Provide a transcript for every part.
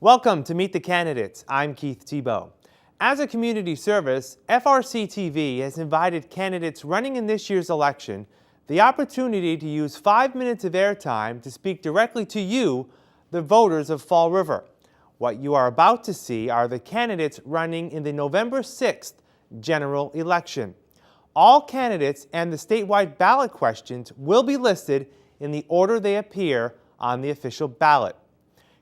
Welcome to Meet the Candidates. I'm Keith Tebow. As a community service, FRC TV has invited candidates running in this year's election the opportunity to use 5 minutes of airtime to speak directly to you, the voters of Fall River. What you are about to see are the candidates running in the November 6th general election. All candidates and the statewide ballot questions will be listed in the order they appear on the official ballot.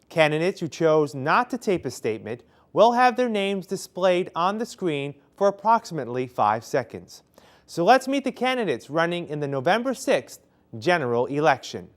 Candidates who chose not to tape a statement will have their names displayed on the screen for approximately 5 seconds. So let's meet the candidates running in the November 6th general election.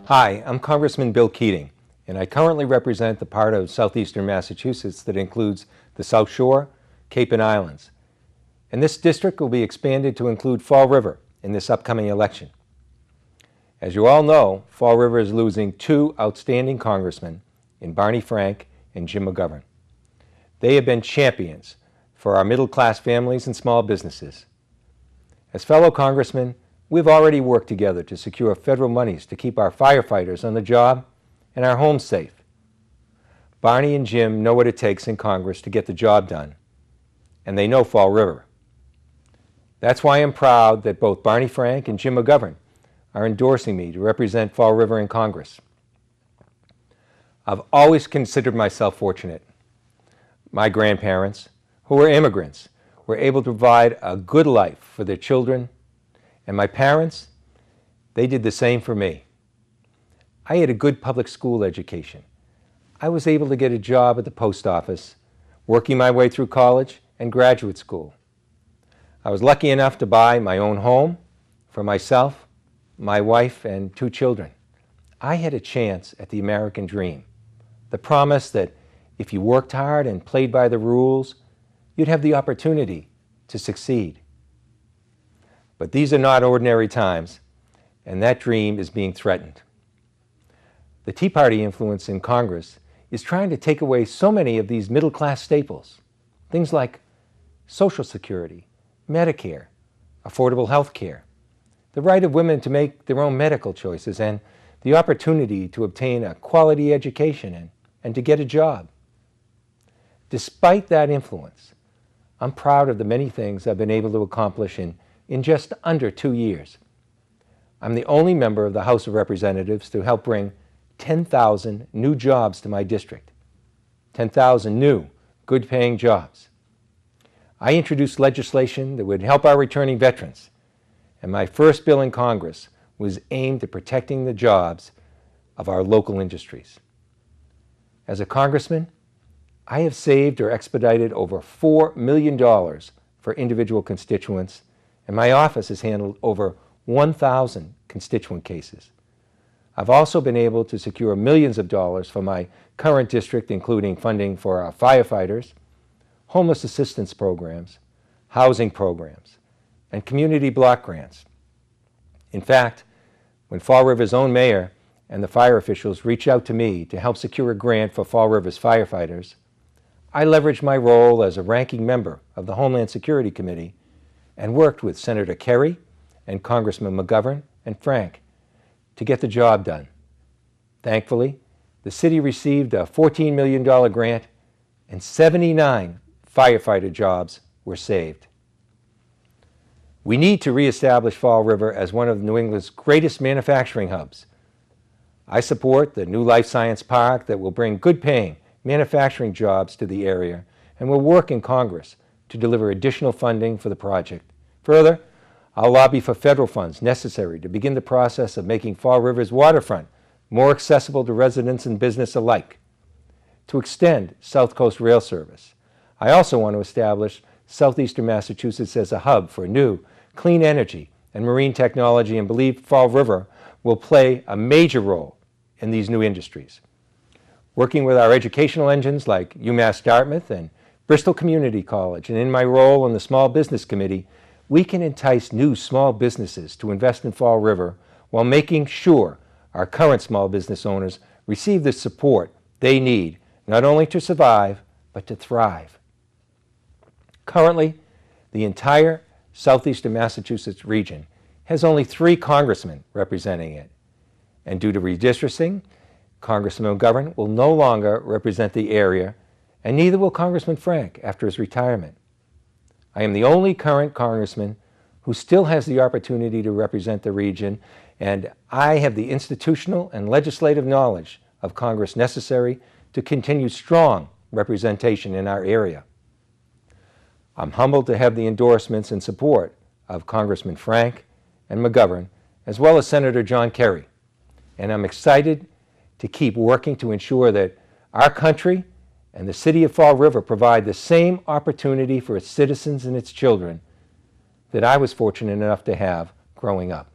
Hi, I'm Congressman Bill Keating, and I currently represent the part of southeastern Massachusetts that includes the South Shore, Cape and Islands. And this district will be expanded to include Fall River in this upcoming election. As you all know, Fall River is losing two outstanding congressmen in Barney Frank and Jim McGovern. They have been champions for our middle-class families and small businesses. As fellow congressmen, we've already worked together to secure federal monies to keep our firefighters on the job and our homes safe. Barney and Jim know what it takes in Congress to get the job done, and they know Fall River. That's why I'm proud that both Barney Frank and Jim McGovern are endorsing me to represent Fall River in Congress. I've always considered myself fortunate. My grandparents, who were immigrants, were able to provide a good life for their children. And my parents, they did the same for me. I had a good public school education. I was able to get a job at the post office, working my way through college and graduate school. I was lucky enough to buy my own home for myself, my wife, and 2 children. I had a chance at the American dream, the promise that if you worked hard and played by the rules, you'd have the opportunity to succeed. But these are not ordinary times, and that dream is being threatened. The Tea Party influence in Congress is trying to take away so many of these middle-class staples, things like Social Security, Medicare, affordable health care, the right of women to make their own medical choices, and the opportunity to obtain a quality education and to get a job. Despite that influence, I'm proud of the many things I've been able to accomplish in just under 2 years. I'm the only member of the House of Representatives to help bring 10,000 new jobs to my district. 10,000 new, good-paying jobs. I introduced legislation that would help our returning veterans, and my first bill in Congress was aimed at protecting the jobs of our local industries. As a congressman, I have saved or expedited over $4 million for individual constituents, and my office has handled over 1,000 constituent cases. I've also been able to secure millions of dollars for my current district, including funding for our firefighters, homeless assistance programs, housing programs, and community block grants. In fact, when Fall River's own mayor and the fire officials reached out to me to help secure a grant for Fall River's firefighters, I leveraged my role as a ranking member of the Homeland Security Committee and worked with Senator Kerry and Congressman McGovern and Frank to get the job done. Thankfully, the city received a $14 million grant and 79 firefighter jobs were saved. We need to reestablish Fall River as one of New England's greatest manufacturing hubs. I support the new life science park that will bring good-paying manufacturing jobs to the area and will work in Congress to deliver additional funding for the project. Further, I'll lobby for federal funds necessary to begin the process of making Fall River's waterfront more accessible to residents and business alike, to extend South Coast Rail service. I also want to establish southeastern Massachusetts as a hub for new, clean energy and marine technology, and believe Fall River will play a major role in these new industries. Working with our educational engines like UMass Dartmouth and Bristol Community College, and in my role on the Small Business Committee, we can entice new small businesses to invest in Fall River while making sure our current small business owners receive the support they need, not only to survive, but to thrive. Currently, the entire southeastern Massachusetts region has only 3 congressmen representing it. And due to redistricting, Congressman McGovern will no longer represent the area, and neither will Congressman Frank after his retirement. I am the only current congressman who still has the opportunity to represent the region, and I have the institutional and legislative knowledge of Congress necessary to continue strong representation in our area. I'm humbled to have the endorsements and support of Congressman Frank and McGovern, as well as Senator John Kerry. And I'm excited to keep working to ensure that our country and the city of Fall River provide the same opportunity for its citizens and its children that I was fortunate enough to have growing up.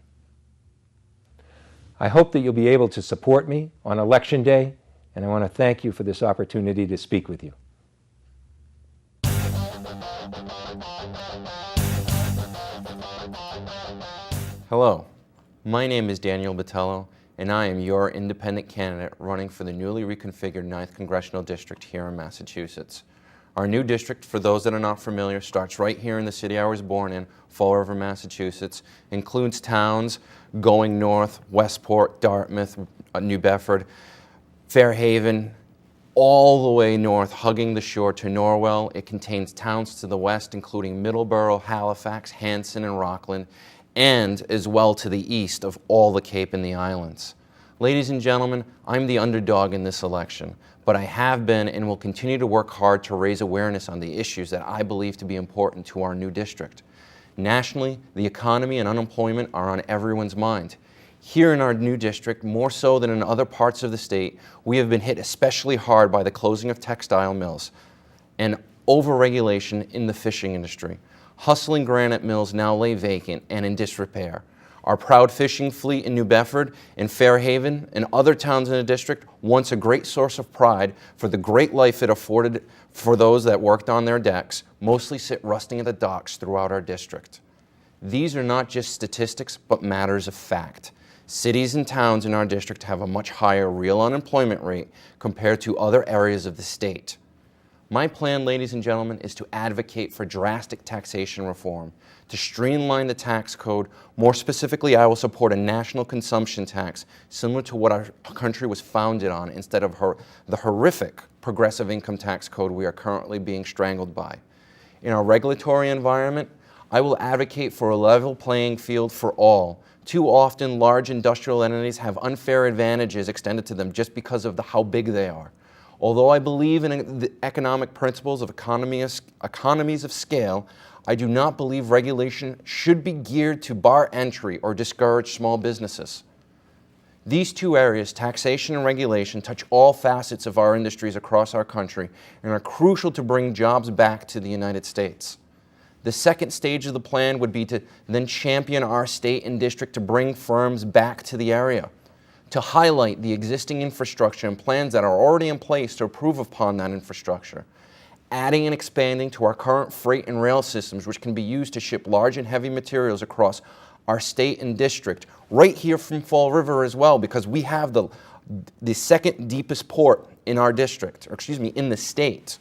I hope that you'll be able to support me on Election Day, and I want to thank you for this opportunity to speak with you. Hello, my name is Daniel Botello, and I am your independent candidate running for the newly reconfigured 9th Congressional District here in Massachusetts. Our new district, for those that are not familiar, starts right here in the city I was born in, Fall River, Massachusetts, includes towns going north, Westport, Dartmouth, New Bedford, Fairhaven, all the way north, hugging the shore to Norwell. It contains towns to the west, including Middleborough, Halifax, Hanson, and Rockland, and as well to the east of all the Cape and the islands. Ladies and gentlemen, I'm the underdog in this election, but I have been and will continue to work hard to raise awareness on the issues that I believe to be important to our new district. Nationally, the economy and unemployment are on everyone's mind. Here in our new district, more so than in other parts of the state, we have been hit especially hard by the closing of textile mills and overregulation in the fishing industry. Hustling granite mills now lay vacant and in disrepair. Our proud fishing fleet in New Bedford and Fairhaven and other towns in the district, once a great source of pride for the great life it afforded for those that worked on their decks, mostly sit rusting at the docks throughout our district. These are not just statistics, but matters of fact. Cities and towns in our district have a much higher real unemployment rate compared to other areas of the state. My plan, ladies and gentlemen, is to advocate for drastic taxation reform, to streamline the tax code. More specifically, I will support a national consumption tax similar to what our country was founded on instead of the horrific progressive income tax code we are currently being strangled by. In our regulatory environment, I will advocate for a level playing field for all. Too often, large industrial entities have unfair advantages extended to them just because of how big they are. Although I believe in the economic principles of economies of scale, I do not believe regulation should be geared to bar entry or discourage small businesses. These two areas, taxation and regulation, touch all facets of our industries across our country and are crucial to bring jobs back to the United States. The second stage of the plan would be to then champion our state and district to bring firms back to the area, to highlight the existing infrastructure and plans that are already in place to improve upon that infrastructure, adding and expanding to our current freight and rail systems, which can be used to ship large and heavy materials across our state and district, right here from Fall River as well, because we have the second deepest port in our district, or excuse me, in the state.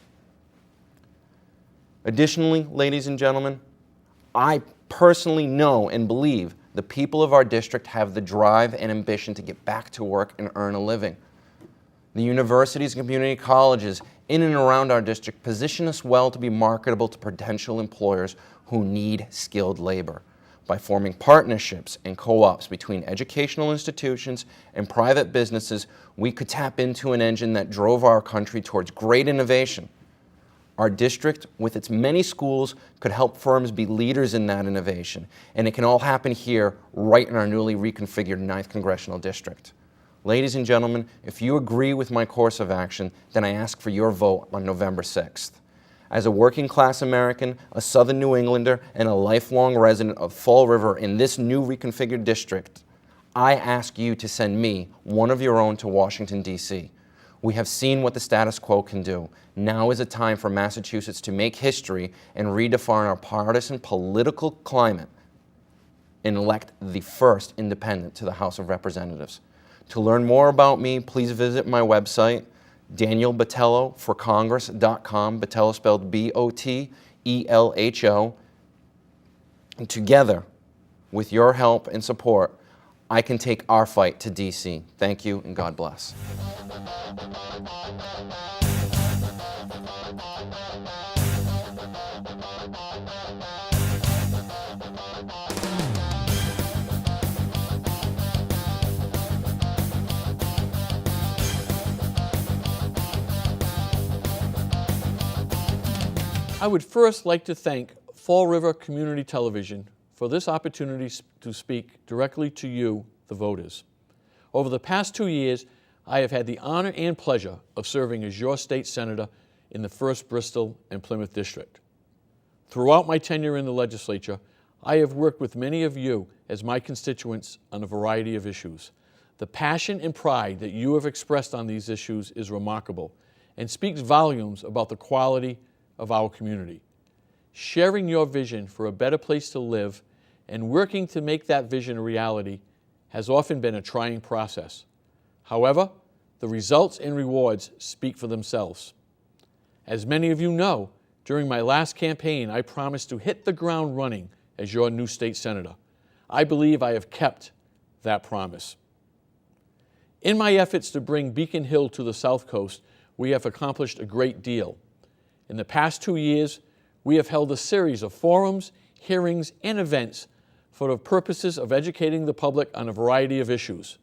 Additionally, ladies and gentlemen, I personally know and believe the people of our district have the drive and ambition to get back to work and earn a living. The universities and community colleges in and around our district position us well to be marketable to potential employers who need skilled labor. by forming partnerships and co-ops between educational institutions and private businesses, we could tap into an engine that drove our country towards great innovation. Our district, with its many schools, could help firms be leaders in that innovation, and it can all happen here, right in our newly reconfigured 9th Congressional District. Ladies and gentlemen, if you agree with my course of action, then I ask for your vote on November 6th. As a working-class American, a Southern New Englander, and a lifelong resident of Fall River in this new reconfigured district, I ask you to send me, one of your own, to Washington, D.C. We have seen what the status quo can do. Now is a time for Massachusetts to make history and redefine our partisan political climate and elect the first independent to the House of Representatives. To learn more about me, please visit my website, DanielBotelhoforCongress.com, Botelho spelled B-O-T-E-L-H-O. And together, with your help and support, I can take our fight to D.C. Thank you, and God bless. I would first like to thank Fall River Community Television for this opportunity to speak directly to you, the voters. Over the past 2 years, I have had the honor and pleasure of serving as your state senator in the 1st Bristol and Plymouth District. Throughout my tenure in the legislature, I have worked with many of you as my constituents on a variety of issues. The passion and pride that you have expressed on these issues is remarkable and speaks volumes about the quality of our community. Sharing your vision for a better place to live and working to make that vision a reality has often been a trying process. However, the results and rewards speak for themselves. As many of you know, during my last campaign, I promised to hit the ground running as your new state senator. I believe I have kept that promise. In my efforts to bring Beacon Hill to the South Coast, we have accomplished a great deal. In the past 2 years, we have held a series of forums, hearings, and events for the purposes of educating the public on a variety of issues.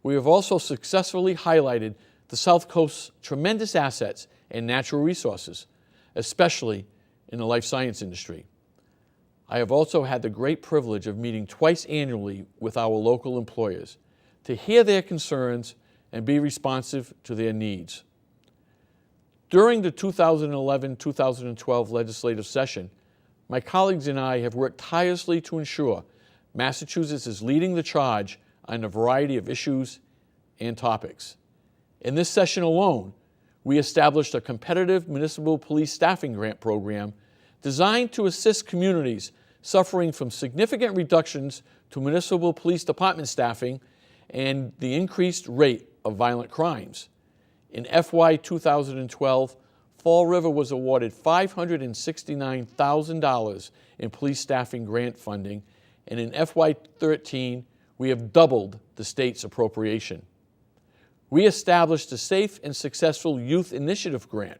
We have also successfully highlighted the South Coast's tremendous assets and natural resources, especially in the life science industry. I have also had the great privilege of meeting twice annually with our local employers to hear their concerns and be responsive to their needs. During the 2011-2012 legislative session, my colleagues and I have worked tirelessly to ensure Massachusetts is leading the charge on a variety of issues and topics. In this session alone, we established a competitive municipal police staffing grant program designed to assist communities suffering from significant reductions to municipal police department staffing and the increased rate of violent crimes. In FY 2012, Fall River was awarded $569,000 in police staffing grant funding, and in FY 13, we have doubled the state's appropriation. We established a Safe and Successful Youth Initiative Grant,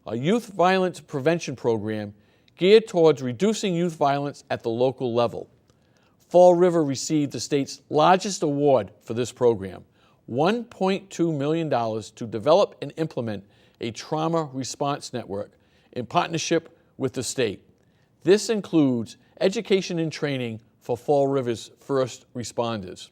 a youth violence prevention program geared towards reducing youth violence at the local level. Fall River received the state's largest award for this program, $1.2 million to develop and implement a trauma response network in partnership with the state. This includes education and training for Fall River's first responders.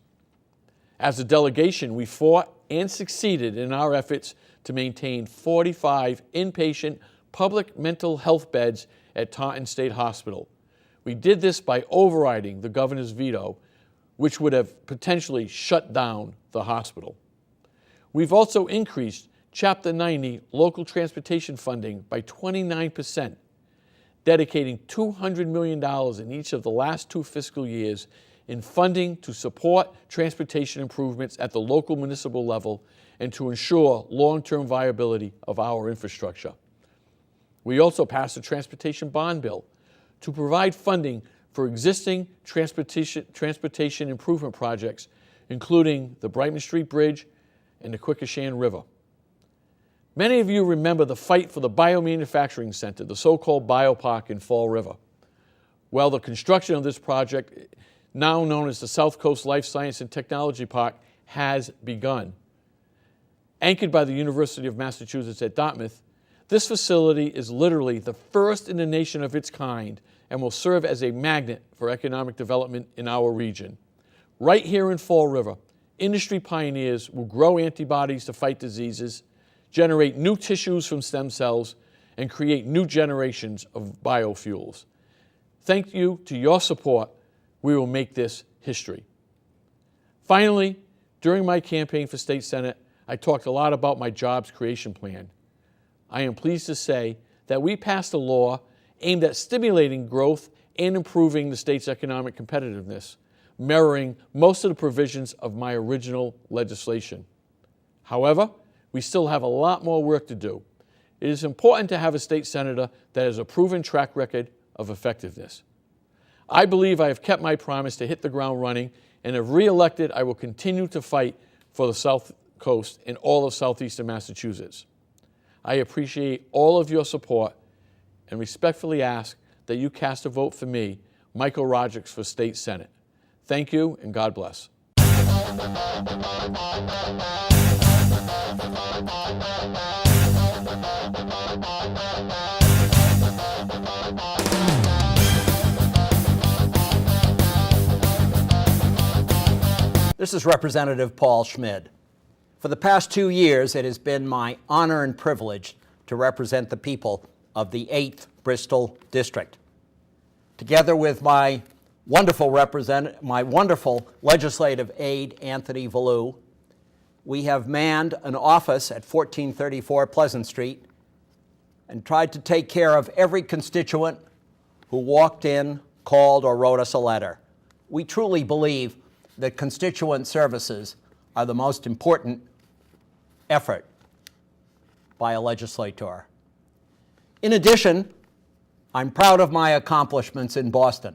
As a delegation, we fought and succeeded in our efforts to maintain 45 inpatient public mental health beds at Taunton State Hospital. We did this by overriding the governor's veto, which would have potentially shut down the hospital. We've also increased Chapter 90 local transportation funding by 29%, dedicating $200 million in each of the last 2 fiscal years in funding to support transportation improvements at the local municipal level and to ensure long-term viability of our infrastructure. We also passed a transportation bond bill to provide funding for existing transportation improvement projects, including the Brightman Street Bridge and the Quequechan River. Many of you remember the fight for the Biomanufacturing Center, the so-called Biopark in Fall River. Well, the construction of this project, now known as the South Coast Life Science and Technology Park, has begun. Anchored by the University of Massachusetts at Dartmouth, this facility is literally the first in the nation of its kind and will serve as a magnet for economic development in our region. Right here in Fall River, industry pioneers will grow antibodies to fight diseases, generate new tissues from stem cells, and create new generations of biofuels. Thank you to your support, we will make this history. Finally, during my campaign for state senate, I talked a lot about my jobs creation plan. I am pleased to say that we passed a law aimed at stimulating growth and improving the state's economic competitiveness, mirroring most of the provisions of my original legislation. However, we still have a lot more work to do. It is important to have a state senator that has a proven track record of effectiveness. I believe I have kept my promise to hit the ground running, and if re-elected, I will continue to fight for the South Coast and all of southeastern Massachusetts. I appreciate all of your support and respectfully ask that you cast a vote for me, Michael Rodrigues, for State Senate. Thank you, and God bless. This is Representative Paul Schmid. For the past 2 years, it has been my honor and privilege to represent the people of the 8th Bristol District. Together with my wonderful legislative aide, Anthony Valou, we have manned an office at 1434 Pleasant Street and tried to take care of every constituent who walked in, called, or wrote us a letter. We truly believe that constituent services are the most important effort by a legislator. In addition, I'm proud of my accomplishments in Boston.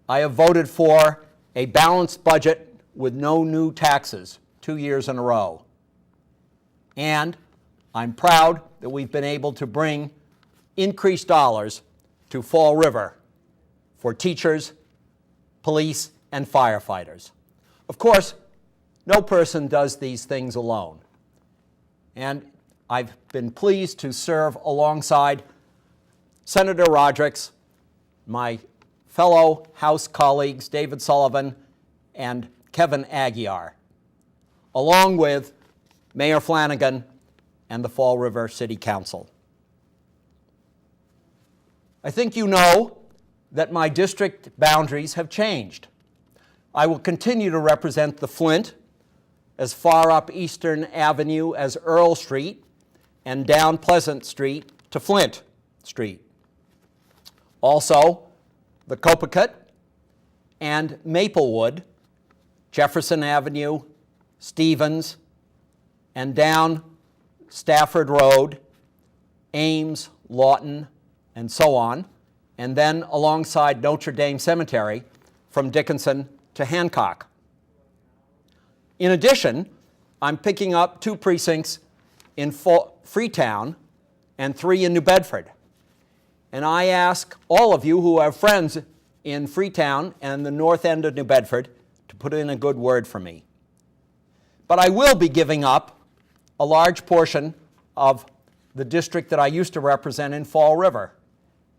I have voted for a balanced budget with no new taxes 2 years in a row. And I'm proud that we've been able to bring increased dollars to Fall River for teachers, police, and firefighters. Of course, no person does these things alone. And I've been pleased to serve alongside Senator Rodrigues, my fellow House colleagues David Sullivan and Kevin Aguiar, along with Mayor Flanagan and the Fall River City Council. I think you know that my district boundaries have changed. I will continue to represent the Flint as far up Eastern Avenue as Earl Street and down Pleasant Street to Flint Street. Also, the Copacut and Maplewood, Jefferson Avenue, Stevens, and down Stafford Road, Ames, Lawton, and so on, and then alongside Notre Dame Cemetery from Dickinson to Hancock. In addition, I'm picking up 2 precincts in Freetown and 3 in New Bedford. And I ask all of you who have friends in Freetown and the north end of New Bedford to put in a good word for me. But I will be giving up a large portion of the district that I used to represent in Fall River.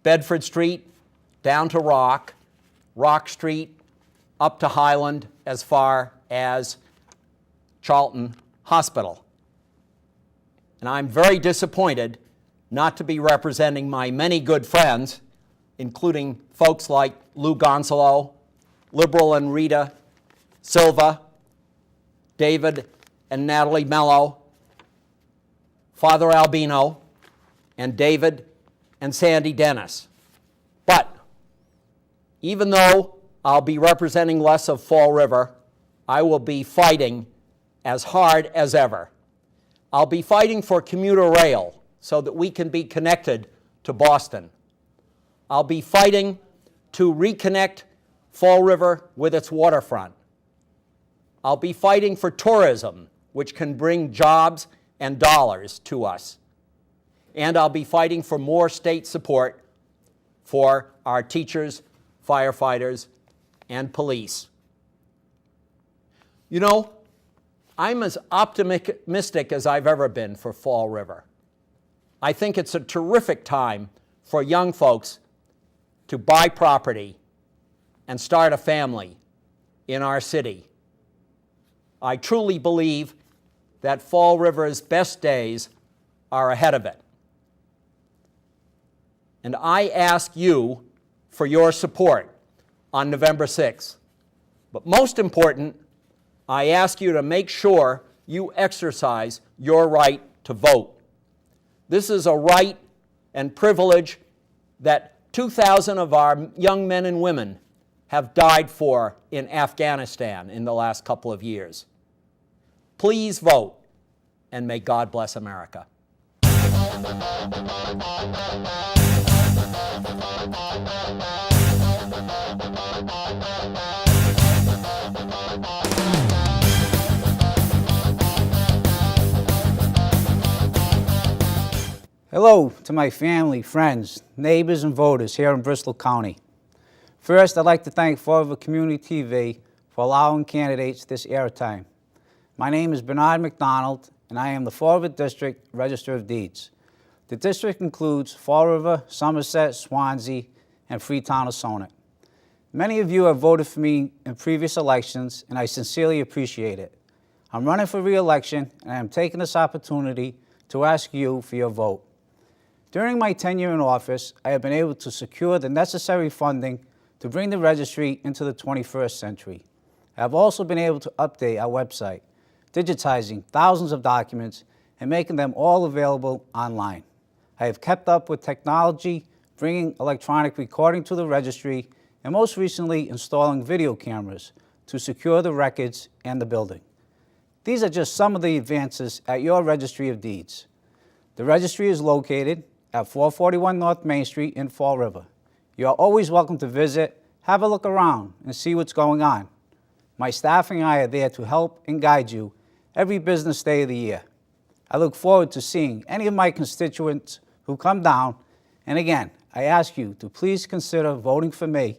Bedford Street down to Rock, Rock Street up to Highland as far as Charlton Hospital. And I'm very disappointed not to be representing my many good friends, including folks like Lou Gonzalo, Liberal and Rita Silva, David and Natalie Mello, Father Albino, and David and Sandy Dennis. But even though I'll be representing less of Fall River, I will be fighting as hard as ever. I'll be fighting for commuter rail so that we can be connected to Boston. I'll be fighting to reconnect Fall River with its waterfront. I'll be fighting for tourism, which can bring jobs and dollars to us. And I'll be fighting for more state support for our teachers, firefighters, and police. You know, I'm as optimistic as I've ever been for Fall River. I think it's a terrific time for young folks to buy property and start a family in our city. I truly believe that Fall River's best days are ahead of it. And I ask you for your support on November 6th. But most important, I ask you to make sure you exercise your right to vote. This is a right and privilege that 2,000 of our young men and women have died for in Afghanistan in the last couple of years. Please vote, and may God bless America. Hello to my family, friends, neighbors, and voters here in Bristol County. First, I'd like to thank Fall River Community TV for allowing candidates this airtime. My name is Bernard McDonald, and I am the Fall River District Register of Deeds. The district includes Fall River, Somerset, Swansea, and Freetown of Sonnet. Many of you have voted for me in previous elections, and I sincerely appreciate it. I'm running for re-election, and I am taking this opportunity to ask you for your vote. During my tenure in office, I have been able to secure the necessary funding to bring the registry into the 21st century. I have also been able to update our website, digitizing thousands of documents and making them all available online. I have kept up with technology, bringing electronic recording to the registry, and most recently installing video cameras to secure the records and the building. These are just some of the advances at your Registry of Deeds. The registry is located at 441 North Main Street in Fall River. You are always welcome to visit, have a look around, and see what's going on. My staff and I are there to help and guide you every business day of the year. I look forward to seeing any of my constituents who come down, and again, I ask you to please consider voting for me,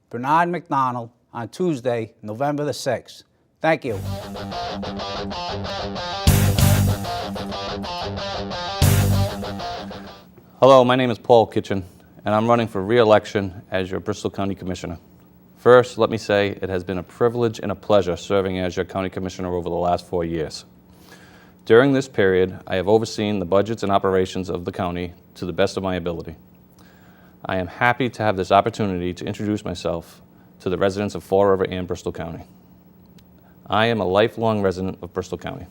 Bernard McDonald, on Tuesday, November the 6th. Thank you. Hello, my name is Paul Kitchen, and I'm running for re-election as your Bristol County Commissioner. First, let me say it has been a privilege and a pleasure serving as your County Commissioner over the last 4 years. During this period, I have overseen the budgets and operations of the county to the best of my ability. I am happy to have this opportunity to introduce myself to the residents of Fall River and Bristol County. I am a lifelong resident of Bristol County.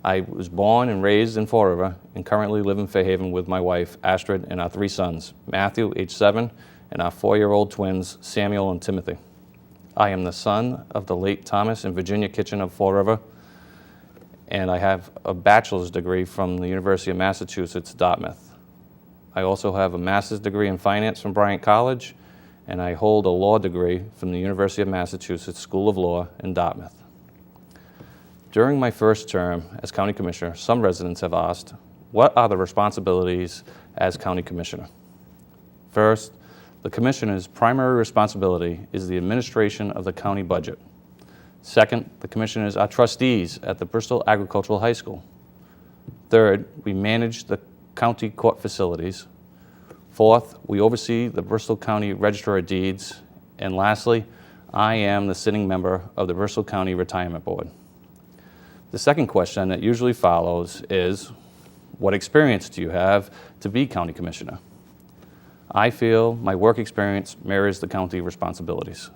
I was born and raised in Fall River and currently live in Fairhaven with my wife, Astrid, and our 3 sons, Matthew, age 7, and our 4-year-old twins, Samuel and Timothy. I am the son of the late Thomas and Virginia Kitchen of Fall River, and I have a bachelor's degree from the University of Massachusetts, Dartmouth. I also have a master's degree in finance from Bryant College, and I hold a law degree from the University of Massachusetts School of Law in Dartmouth. During my first term as County Commissioner, some residents have asked, what are the responsibilities as County Commissioner? First, the Commissioner's primary responsibility is the administration of the county budget. Second, the Commissioners are trustees at the Bristol Agricultural High School. Third, we manage the county court facilities. Fourth, we oversee the Bristol County Register of Deeds. And lastly, I am the sitting member of the Bristol County Retirement Board. The second question that usually follows is, what experience do you have to be County Commissioner? I feel my work experience mirrors the county responsibilities.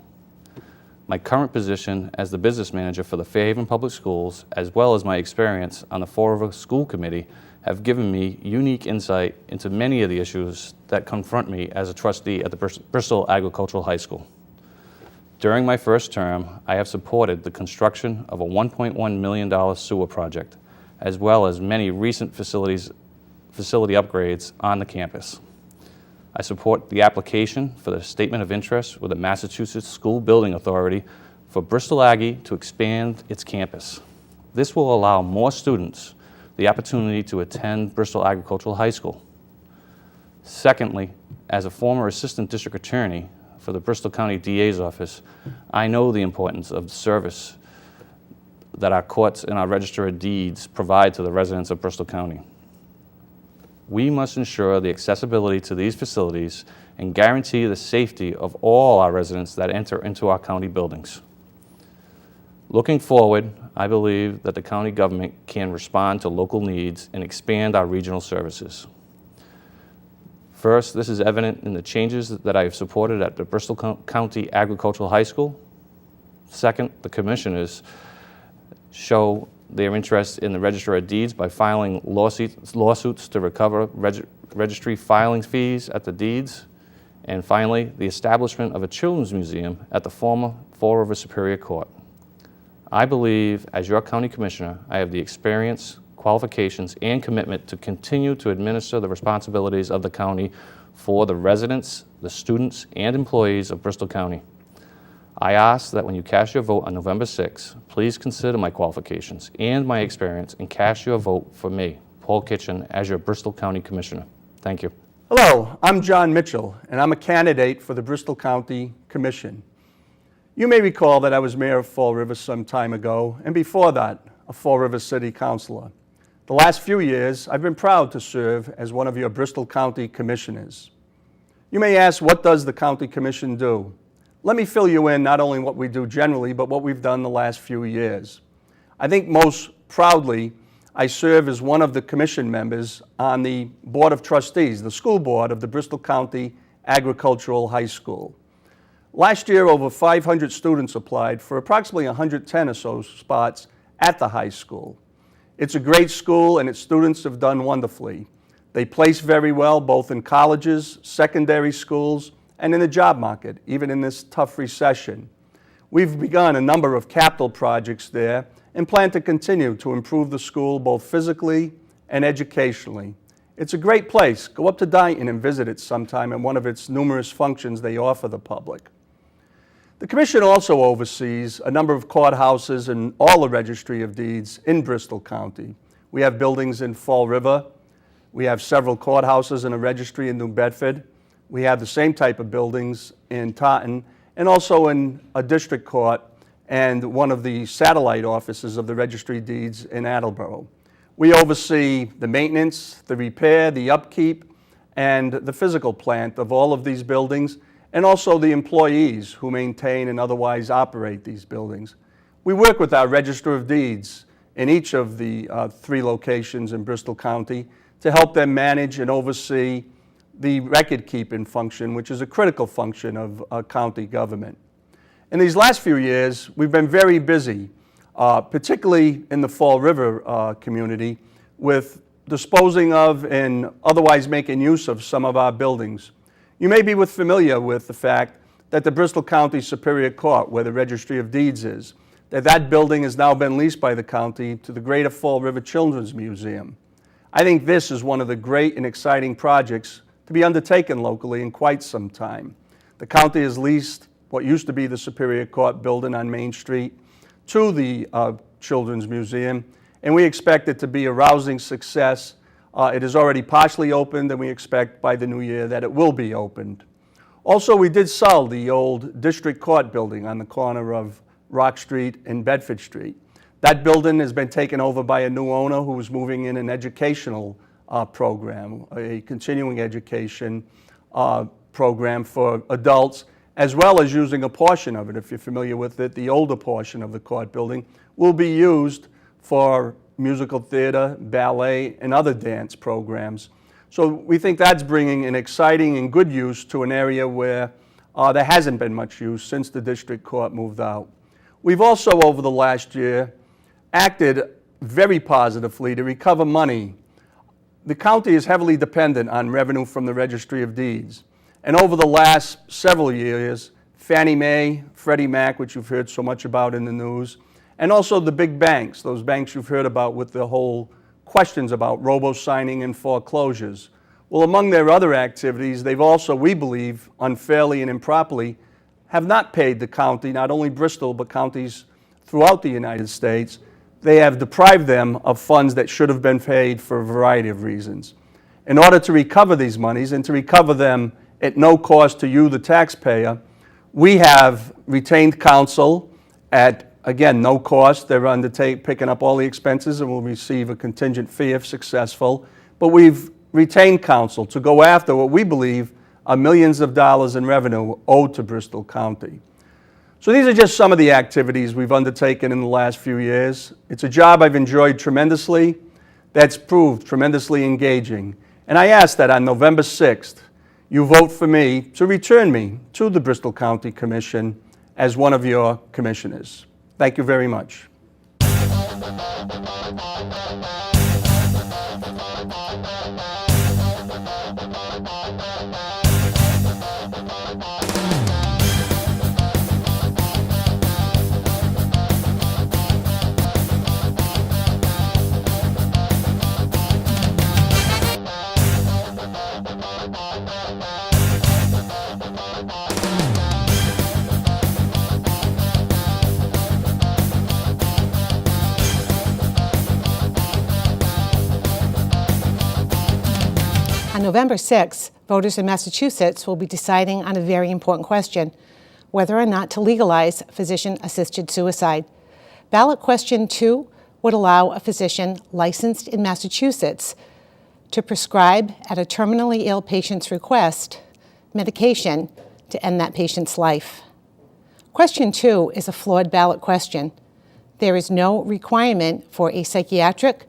My current position as the business manager for the Fairhaven Public Schools, as well as my experience on the Fall River School Committee, have given me unique insight into many of the issues that confront me as a trustee at the Bristol Agricultural High School. During my first term, I have supported the construction of a $1.1 million sewer project, as well as many recent facility upgrades on the campus. I support the application for the Statement of Interest with the Massachusetts School Building Authority for Bristol Aggie to expand its campus. This will allow more students the opportunity to attend Bristol Agricultural High School. Secondly, as a former assistant district attorney for the Bristol County DA's office, I know the importance of the service that our courts and our Register of Deeds provide to the residents of Bristol County. We must ensure the accessibility to these facilities and guarantee the safety of all our residents that enter into our county buildings. Looking forward, I believe that the county government can respond to local needs and expand our regional services. First, this is evident in the changes that I have supported at the Bristol County Agricultural High School. Second, the commissioners show their interest in the Register of Deeds by filing lawsuits to recover registry filing fees at the deeds. And finally, the establishment of a children's museum at the former Fall River Superior Court. I believe, as your county commissioner, I have the experience, qualifications, and commitment to continue to administer the responsibilities of the county for the residents, the students, and employees of Bristol County. I ask that when you cast your vote on November 6th, please consider my qualifications and my experience and cast your vote for me, Paul Kitchen, as your Bristol County Commissioner. Thank you. Hello, I'm John Mitchell, and I'm a candidate for the Bristol County Commission. You may recall that I was mayor of Fall River some time ago, and before that, a Fall River City Councilor. The last few years, I've been proud to serve as one of your Bristol County Commissioners. You may ask, what does the County Commission do? Let me fill you in not only what we do generally, but what we've done the last few years. I think most proudly, I serve as one of the commission members on the Board of Trustees, the school board of the Bristol County Agricultural High School. Last year, over 500 students applied for approximately 110 or so spots at the high school. It's a great school and its students have done wonderfully. They place very well both in colleges, secondary schools, and in the job market, even in this tough recession. We've begun a number of capital projects there and plan to continue to improve the school both physically and educationally. It's a great place. Go up to Dighton and visit it sometime in one of its numerous functions they offer the public. The Commission also oversees a number of courthouses and all the Registry of Deeds in Bristol County. We have buildings in Fall River. We have several courthouses and a registry in New Bedford. We have the same type of buildings in Taunton and also in a district court and one of the satellite offices of the Registry of Deeds in Attleboro. We oversee the maintenance, the repair, the upkeep, and the physical plant of all of these buildings, and also the employees who maintain and otherwise operate these buildings. We work with our Register of Deeds in each of the 3 locations in Bristol County to help them manage and oversee the record-keeping function, which is a critical function of county government. In these last few years, we've been very busy, particularly in the Fall River community, with disposing of and otherwise making use of some of our buildings. You may be familiar with the fact that the Bristol County Superior Court, where the Registry of Deeds is, that building has now been leased by the county to the Greater Fall River Children's Museum. I think this is one of the great and exciting projects to be undertaken locally in quite some time. The county has leased what used to be the Superior Court building on Main Street to the Children's Museum, and we expect it to be a rousing success. It is already partially opened, and we expect by the new year that it will be opened. Also, we did sell the old District Court building on the corner of Rock Street and Bedford Street. That building has been taken over by a new owner who is moving in an educational program, a continuing education program for adults, as well as using a portion of it. If you're familiar with it, the older portion of the court building will be used for musical theater, ballet, and other dance programs. So we think that's bringing an exciting and good use to an area where there hasn't been much use since the district court moved out. We've also, over the last year, acted very positively to recover money. The county is heavily dependent on revenue from the Registry of Deeds. And over the last several years, Fannie Mae, Freddie Mac, which you've heard so much about in the news, and also the big banks, those banks you've heard about with the whole questions about robo-signing and foreclosures. Well, among their other activities, they've also, we believe, unfairly and improperly, have not paid the county, not only Bristol, but counties throughout the United States. They have deprived them of funds that should have been paid for a variety of reasons. In order to recover these monies and to recover them at no cost to you, the taxpayer, we have retained counsel at, again, no cost. They're picking up all the expenses and will receive a contingent fee if successful. But we've retained counsel to go after what we believe are millions of dollars in revenue owed to Bristol County. So these are just some of the activities we've undertaken in the last few years. It's a job I've enjoyed tremendously. That's proved tremendously engaging. And I ask that on November 6th, you vote for me to return me to the Bristol County Commission as one of your commissioners. Thank you very much. On November 6th, voters in Massachusetts will be deciding on a very important question, whether or not to legalize physician-assisted suicide. Ballot question 2 would allow a physician licensed in Massachusetts to prescribe at a terminally ill patient's request medication to end that patient's life. Question 2 is a flawed ballot question. There is no requirement for a psychiatric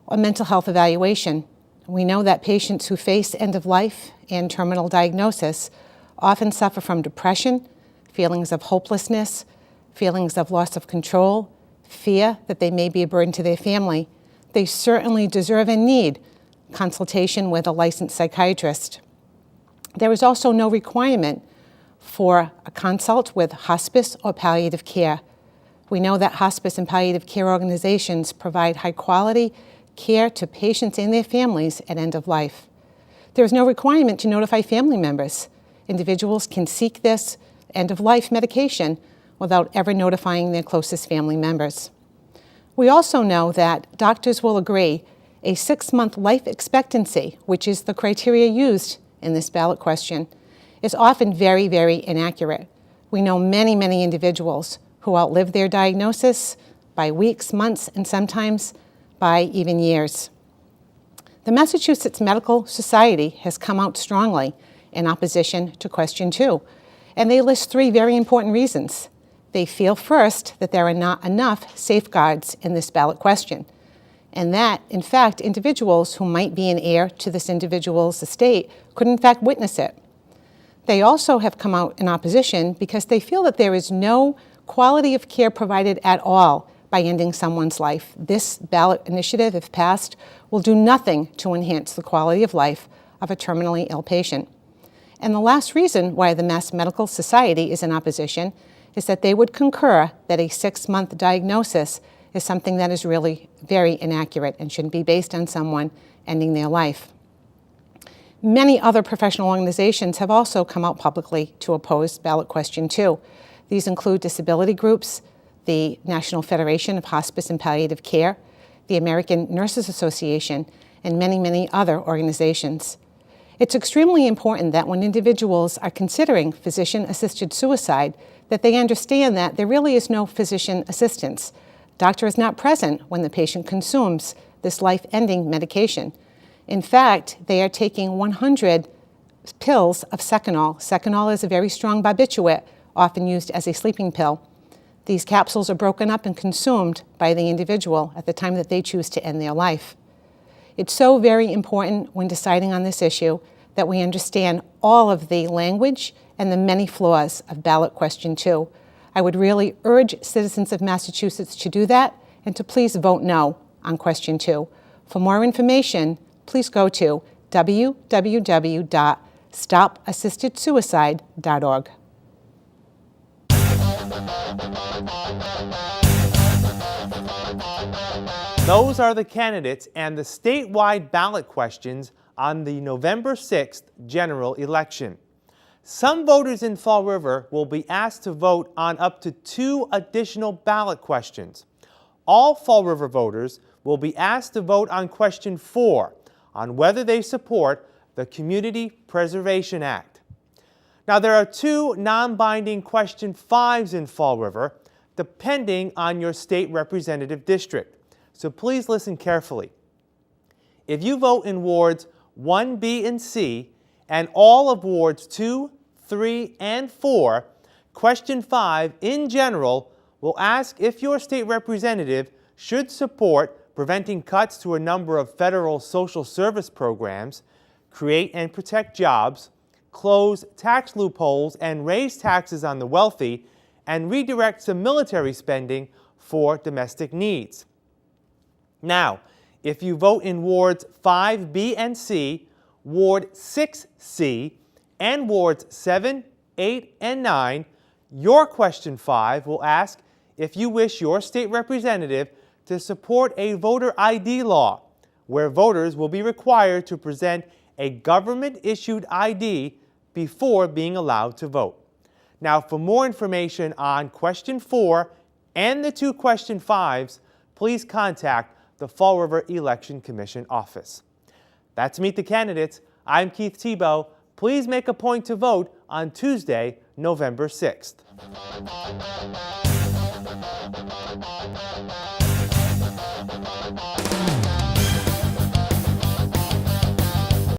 or mental health evaluation. We know that patients who face end of life and terminal diagnosis often suffer from depression, feelings of hopelessness, feelings of loss of control, fear that they may be a burden to their family. They certainly deserve and need consultation with a licensed psychiatrist. There is also no requirement for a consult with hospice or palliative care. We know that hospice and palliative care organizations provide high quality care to patients and their families at end of life. There is no requirement to notify family members. Individuals can seek this end of life medication without ever notifying their closest family members. We also know that doctors will agree a 6-month life expectancy, which is the criteria used in this ballot question, is often very, very inaccurate. We know many, many individuals who outlive their diagnosis by weeks, months, and sometimes by even years. The Massachusetts Medical Society has come out strongly in opposition to question 2, and they list 3 very important reasons. They feel first that there are not enough safeguards in this ballot question, and that, in fact, individuals who might be an heir to this individual's estate could in fact witness it. They also have come out in opposition because they feel that there is no quality of care provided at all by ending someone's life. This ballot initiative, if passed, will do nothing to enhance the quality of life of a terminally ill patient. And the last reason why the Mass Medical Society is in opposition is that they would concur that a 6-month diagnosis is something that is really very inaccurate and shouldn't be based on someone ending their life. Many other professional organizations have also come out publicly to oppose ballot question 2. These include disability groups, the National Federation of Hospice and Palliative Care, the American Nurses Association, and many, many other organizations. It's extremely important that when individuals are considering physician-assisted suicide, that they understand that there really is no physician assistance. Doctor is not present when the patient consumes this life-ending medication. In fact, they are taking 100 pills of Seconal. Seconal is a very strong barbiturate, often used as a sleeping pill. These capsules are broken up and consumed by the individual at the time that they choose to end their life. It's so very important when deciding on this issue that we understand all of the language and the many flaws of ballot question 2. I would really urge citizens of Massachusetts to do that and to please vote no on question 2. For more information, please go to www.stopassistedsuicide.org. Those are the candidates and the statewide ballot questions on the November 6th general election. Some voters in Fall River will be asked to vote on up to 2 additional ballot questions. All Fall River voters will be asked to vote on question 4, on whether they support the Community Preservation Act. Now, there are 2 non-binding question 5s in Fall River, depending on your state representative district. So please listen carefully. If you vote in wards 1, B, and C, and all of wards 2, 3, and 4, question 5 in general will ask if your state representative should support preventing cuts to a number of federal social service programs, create and protect jobs, close tax loopholes and raise taxes on the wealthy, and redirect some military spending for domestic needs. Now, if you vote in wards 5B and C, ward 6C, and wards 7, 8, and 9, your question 5 will ask if you wish your state representative to support a voter ID law, where voters will be required to present a government-issued ID before being allowed to vote. Now, for more information on question 4 and the 2 question 5s, please contact the Fall River Election Commission office. That's Meet the Candidates. I'm Keith Tebow. Please make a point to vote on Tuesday, November 6th.